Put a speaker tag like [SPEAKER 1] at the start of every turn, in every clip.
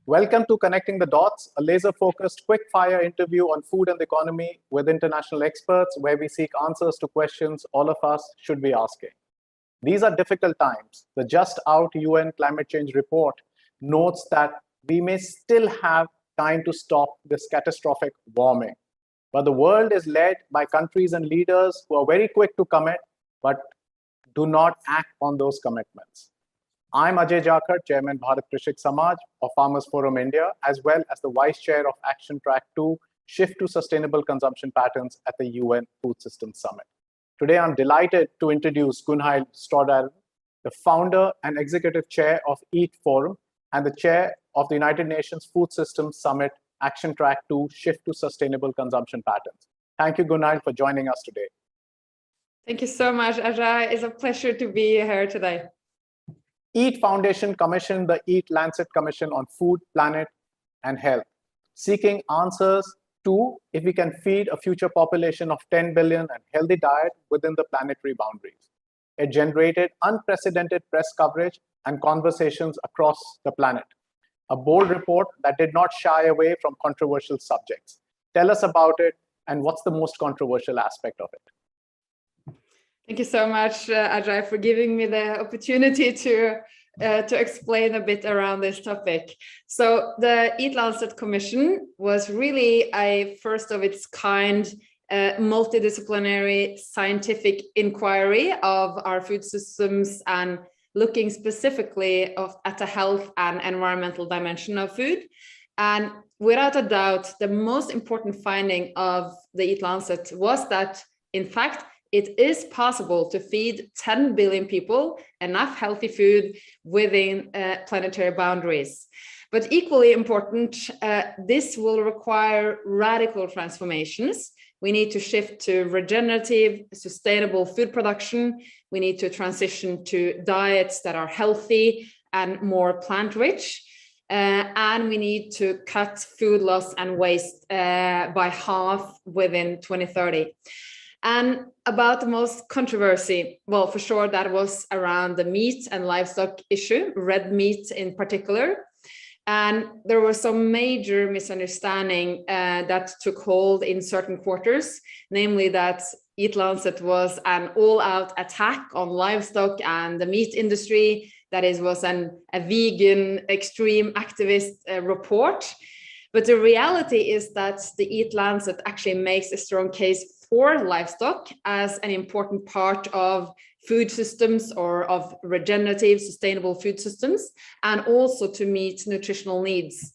[SPEAKER 1] Welcome to Connecting the Dots, a laser-focused, quick-fire interview on food and the economy with international experts, where we seek answers to questions all of us should be asking. These are difficult times. The just-out UN climate change report notes that we may still have time to stop this catastrophic warming. But the world is led by countries and leaders who are very quick to commit, but do not act on those commitments. I'm Ajay Jakar, Chairman Bharat Krishik Samaj of Farmers Forum India, as well as the Vice Chair of Action Track 2, Shift to Sustainable Consumption Patterns at the UN Food Systems Summit. Today, I'm delighted to introduce Gunhild Stordalen, the founder and executive chair of EAT Forum and the chair of the United Nations Food Systems Summit Action Track 2, Shift to Sustainable Consumption Patterns. Thank you, Gunhild, for joining us today.
[SPEAKER 2] Thank you so much, Ajay. It's a pleasure to be here today.
[SPEAKER 1] EAT Foundation commissioned the EAT Lancet Commission on Food, Planet, and Health, seeking answers to if we can feed a future population of 10 billion and healthy diet within the planetary boundaries. It generated unprecedented press coverage and conversations across the planet. A bold report that did not shy away from controversial subjects. Tell us about it and what's the most controversial aspect of it?
[SPEAKER 2] Thank you so much, Ajay, for giving me the opportunity to explain a bit around this topic. So the EAT Lancet Commission was really a first of its kind multidisciplinary scientific inquiry of our food systems and looking specifically at the health and environmental dimension of food. And without a doubt, the most important finding of the EAT Lancet was that, in fact, it is possible to feed 10 billion people enough healthy food within planetary boundaries. But equally important, this will require radical transformations. We need to shift to regenerative, sustainable food production. We need to transition to diets that are healthy and more plant-rich. And we need to cut food loss and waste by half within 2030. And about the most controversy, well, for sure, that was around the meat and livestock issue, red meat in particular. And there was some major misunderstanding that took hold in certain quarters, namely that EAT Lancet was an all-out attack on livestock and the meat industry, that is, was a vegan extreme activist report. But the reality is that the EAT Lancet actually makes a strong case for livestock as an important part of food systems or of regenerative, sustainable food systems, and also to meet nutritional needs.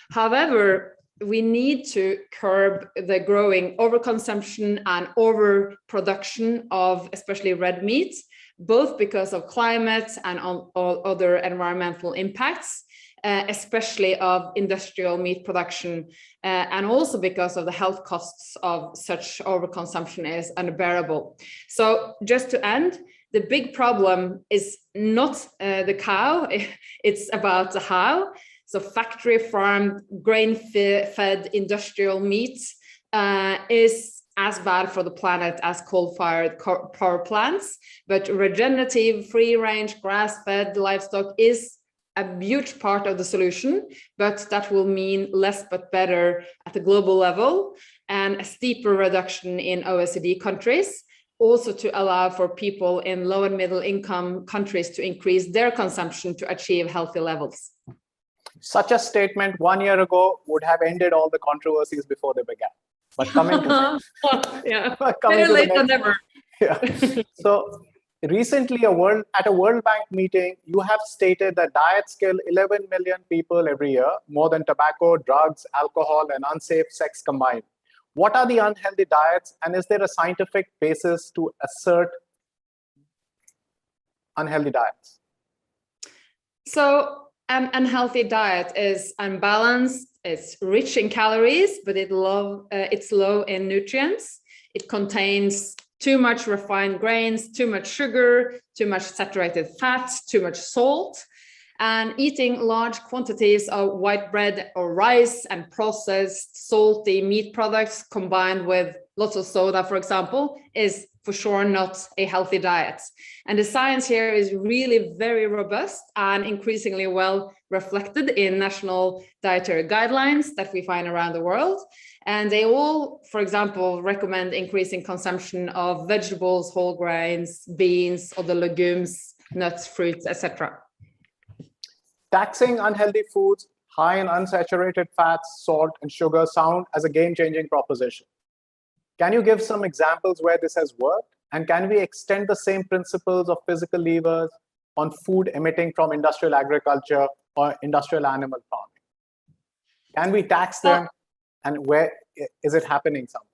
[SPEAKER 2] However, we need to curb the growing overconsumption and overproduction of especially red meat, both because of climate and other environmental impacts, especially of industrial meat production, and also because of the health costs of such overconsumption is unbearable. So just to end, the big problem is not the cow, it's about the how. So factory farmed, grain-fed industrial meat is as bad for the planet as coal-fired power plants, but regenerative, free-range, grass-fed livestock is a huge part of the solution, but that will mean less but better at the global level and a steeper reduction in OECD countries, also to allow for people in low and middle income countries to increase their consumption to achieve healthy levels.
[SPEAKER 1] Such a statement 1 year ago would have ended all the controversies before they began. But coming to
[SPEAKER 2] yeah, better late than never.
[SPEAKER 1] Yeah. So recently, at a World Bank meeting, you have stated that diets kill 11 million people every year, more than tobacco, drugs, alcohol, and unsafe sex combined. What are the unhealthy diets, and is there a scientific basis to assert unhealthy diets?
[SPEAKER 2] So an unhealthy diet is unbalanced, it's rich in calories, but it's low in nutrients. It contains too much refined grains, too much sugar, too much saturated fat, too much salt. And eating large quantities of white bread or rice and processed salty meat products combined with lots of soda, for example, is for sure not a healthy diet. And the science here is really very robust and increasingly well reflected in national dietary guidelines that we find around the world. And they all, for example, recommend increasing consumption of vegetables, whole grains, beans, other legumes, nuts, fruits, etc.
[SPEAKER 1] Taxing unhealthy foods high in unsaturated fats, salt, and sugar sound as a game-changing proposition. Can you give some examples where this has worked? And can we extend the same principles of physical levers on food emitting from industrial agriculture or industrial animal farming? Can we tax them? And where is it happening somewhere?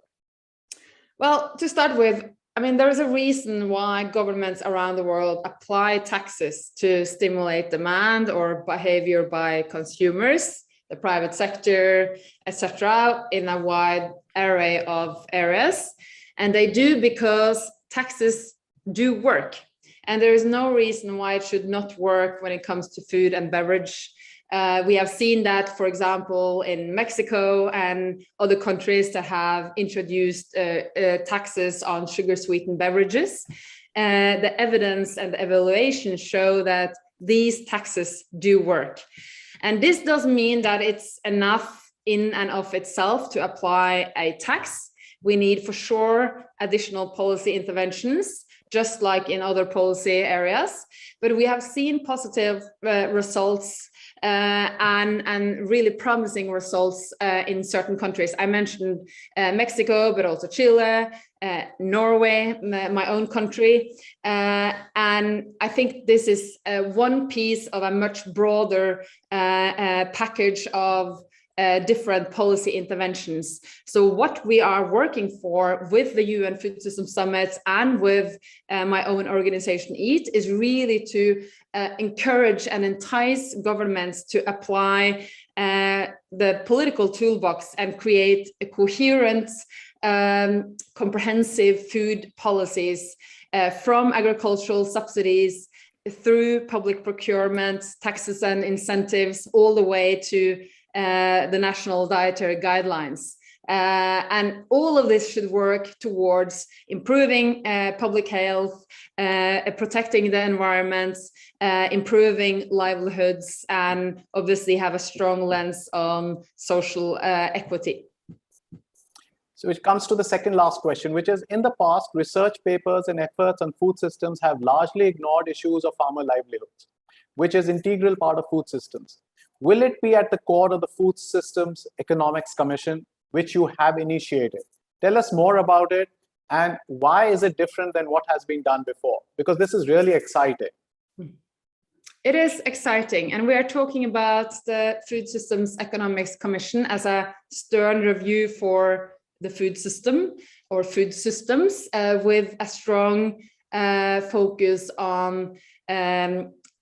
[SPEAKER 2] Well, to start with, I mean, there is a reason why governments around the world apply taxes to stimulate demand or behavior by consumers, the private sector, etc., in a wide array of areas. And they do because taxes do work. And there is no reason why it should not work when it comes to food and beverage. We have seen that, for example, in Mexico and other countries that have introduced taxes on sugar-sweetened beverages. The evidence and the evaluation show that these taxes do work. And this doesn't mean that it's enough in and of itself to apply a tax. We need for sure additional policy interventions, just like in other policy areas. But we have seen positive results and really promising results in certain countries. I mentioned Mexico, but also Chile, Norway, my own country. And I think this is one piece of a much broader package of different policy interventions. So what we are working for with the UN Food System Summit and with my own organization EAT is really to encourage and entice governments to apply the political toolbox and create a coherent, comprehensive food policies from agricultural subsidies through public procurement, taxes and incentives, all the way to the national dietary guidelines. And all of this should work towards improving public health, protecting the environment, improving livelihoods, and obviously have a strong lens on social equity.
[SPEAKER 1] So it comes to the second last question, which is, in the past, research papers and efforts on food systems have largely ignored issues of farmer livelihoods, which is an integral part of food systems. Will it be at the core of the Food Systems Economics Commission, which you have initiated? Tell us more about it, and why is it different than what has been done before? Because this is really exciting.
[SPEAKER 2] It is exciting, and we are talking about the Food Systems Economics Commission as a stern review for the food system or food systems with a strong focus on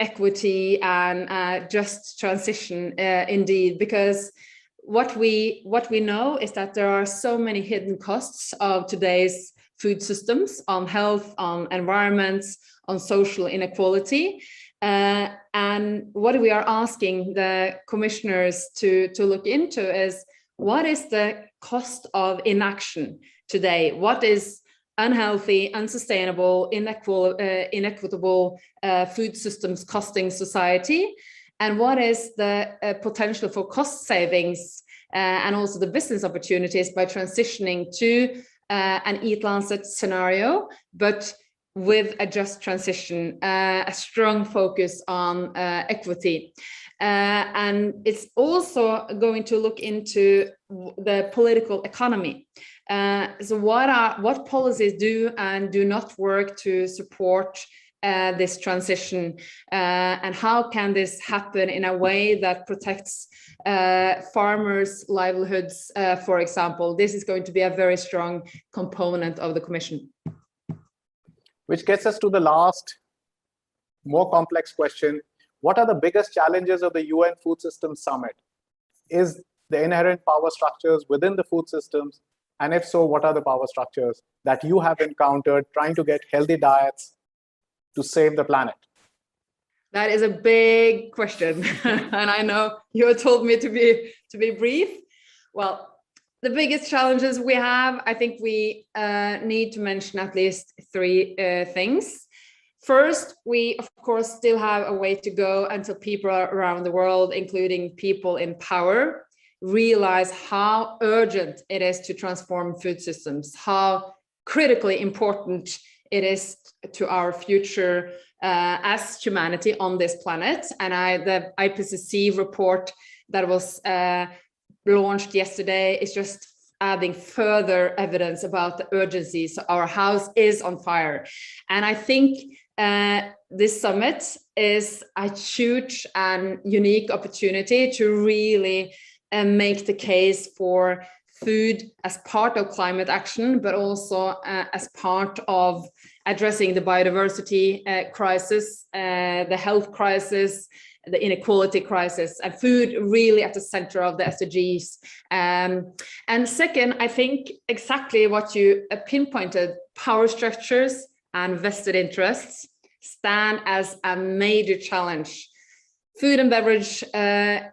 [SPEAKER 2] equity and just transition indeed, because what we know is that there are so many hidden costs of today's food systems on health, on environment, on social inequality. And what we are asking the commissioners to look into is, what is the cost of inaction today? What is unhealthy, unsustainable, inequitable food systems costing society? And what is the potential for cost savings and also the business opportunities by transitioning to an Eat Lancet scenario, but with a just transition, a strong focus on equity. And it's also going to look into the political economy. So what policies do and do not work to support this transition, and how can this happen in a way that protects farmers' livelihoods, for example? This is going to be a very strong component of the Commission.
[SPEAKER 1] Which gets us to the last, more complex question. What are the biggest challenges of the UN Food Systems Summit? Is the inherent power structures within the food systems? And if so, what are the power structures that you have encountered trying to get healthy diets to save the planet?
[SPEAKER 2] That is a big question. And I know you told me to be brief. Well, the biggest challenges we have, I think we need to mention at least three things. First, we of course still have a way to go until people around the world, including people in power, realize how urgent it is to transform food systems, how critically important it is to our future as humanity on this planet. And the IPCC report that was launched yesterday is just adding further evidence about the urgency. So our house is on fire. And I think this summit is a huge and unique opportunity to really make the case for food as part of climate action, but also as part of addressing the biodiversity crisis, the health crisis, the inequality crisis, and food really at the center of the SDGs. And second, I think exactly what you pinpointed, power structures and vested interests stand as a major challenge. Food and beverage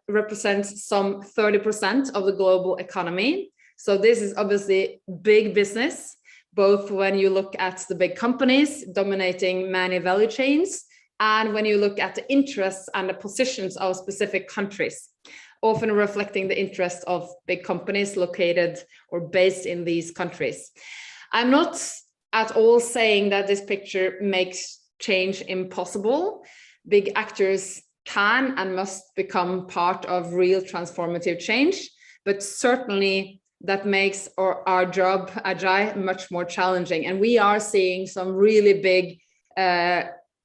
[SPEAKER 2] represents some 30% of the global economy. So this is obviously big business, both when you look at the big companies dominating many value chains, and when you look at the interests and the positions of specific countries, often reflecting the interests of big companies located or based in these countries. I'm not at all saying that this picture makes change impossible. Big actors can and must become part of real transformative change, but certainly that makes our job, Ajay, much more challenging. And we are seeing some really big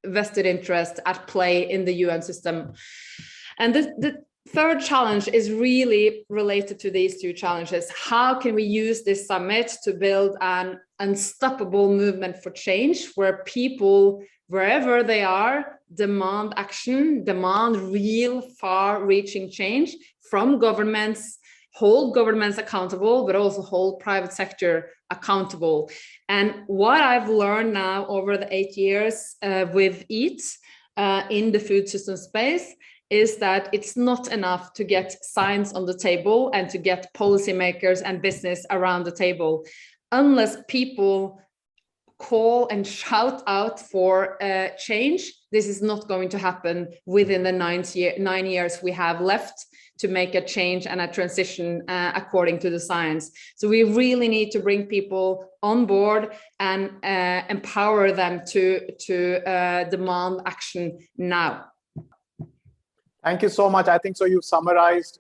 [SPEAKER 2] vested interest at play in the UN system. And the third challenge is really related to these two challenges. How can we use this summit to build an unstoppable movement for change, where people, wherever they are, demand action, demand real far-reaching change from governments, hold governments accountable, but also hold private sector accountable. And what I've learned now over the 8 years with EAT in the food system space is that it's not enough to get science on the table and to get policymakers and business around the table. Unless people call and shout out for change, this is not going to happen within the 9 years we have left to make a change and a transition according to the science. So we really need to bring people on board and empower them to demand action now.
[SPEAKER 1] Thank you so much. I think so you've summarized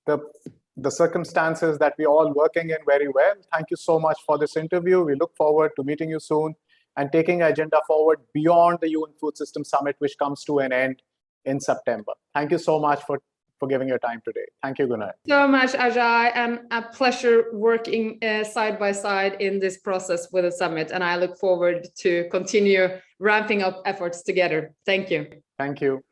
[SPEAKER 1] the circumstances that we're all working in very well. Thank you so much for this interview. We look forward to meeting you soon and taking our agenda forward beyond the UN Food System Summit, which comes to an end in September. Thank you so much for giving your time today. Thank you, Gunhild.
[SPEAKER 2] So much, Ajay, and a pleasure working side by side in this process with the summit. And I look forward to continue ramping up efforts together. Thank you.
[SPEAKER 1] Thank you.